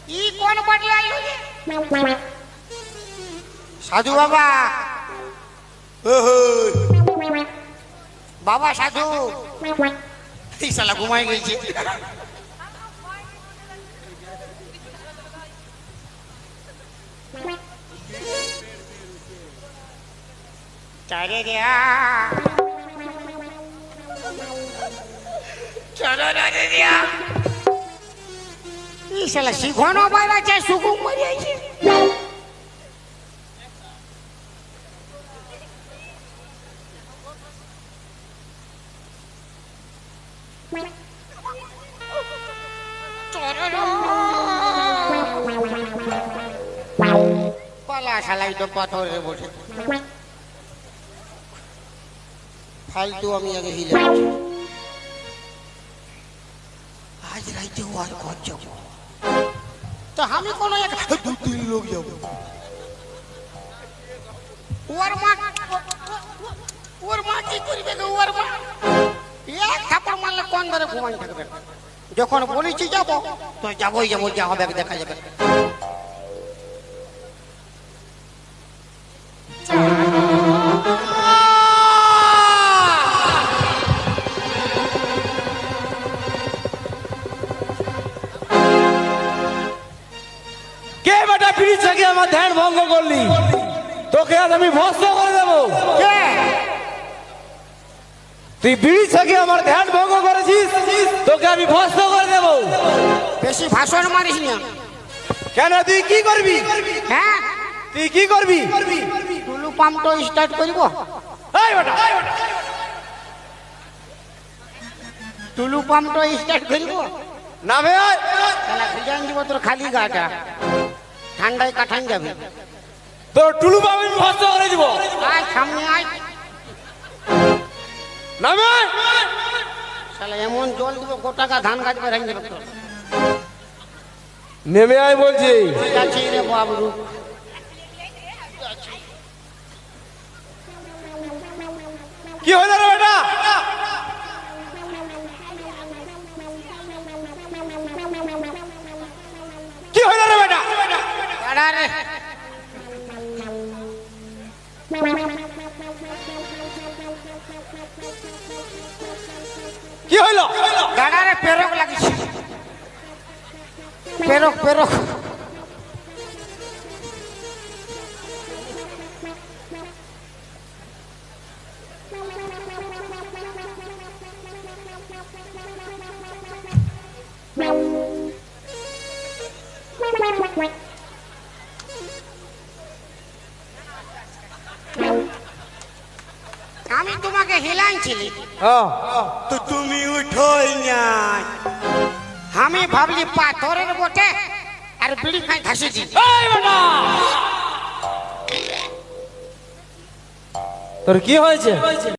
ই কোন পাটি আইলো রে? সাধু বাবা, বাবা সাধু। এই শালা ঘুমাই গেছে। চারে রিয়া চলো রে রিয়া। এই শালা শিখনো বাইরে আছে, সুকুম মরে আছে। পালা শালাই তো পাথরে বসে ফালতু। আমি আগে হিলে আজ রাইতে ওয়ার ঘর যাবো, তো আমি কোনো দু তিন লোক যাবো। ওর মা কি করবে? ওর মা এক থাপড় মারলে কোন ধরে ঘুমাই থাকবে। যখন বলেছি যাবো তো যাবোই যাবো, যা হবে দেখা যাবে। কে বেটা পিড়ি থেকে আমার ধ্যান ভঙ্গ করলি? তোকে আজ আমি ভস্ম করে দেবো। তুই বিড়ি থেকে আমার ধ্যান ভঙ্গ করেছিস, তোকে আমি ভস্ম করে দেবো। বেশি ভাষণ মারিস না। কেন তুই কি করবি? হ্যাঁ তুই কি করবি? টুলু পাম্পটা স্টার্ট করব। এই বেটা টুলু পাম্পটা স্টার্ট করব না ভাই, তাহলে ভিজান দিব তোর খালি গাটা, ঠান্ডায় কাঠান যাবে। তোর টুলু বাবু আমি ভস্ম করে দিব। আয় সামনে আয়। না ভাই, তাহলে এমন জল দিব গোটাকা ধান গাছ বেরাই যাবে তোর। নেমে আয় বলছি। ঠিক আছে রে বাবু। কি হলো রে বেটা? কি হলো রে বেটা? গাড়া রে কি হইলো? গাড়া রে পেরক লাগিছে। পেরক পেরক আমি তোমাকে হিলাইছিলি তো তুমি উঠোই নাই। আমি ভাবলি পাথরের বটে আর বিড়ি খাই ঘাসেছি। তোর কি হয়েছে?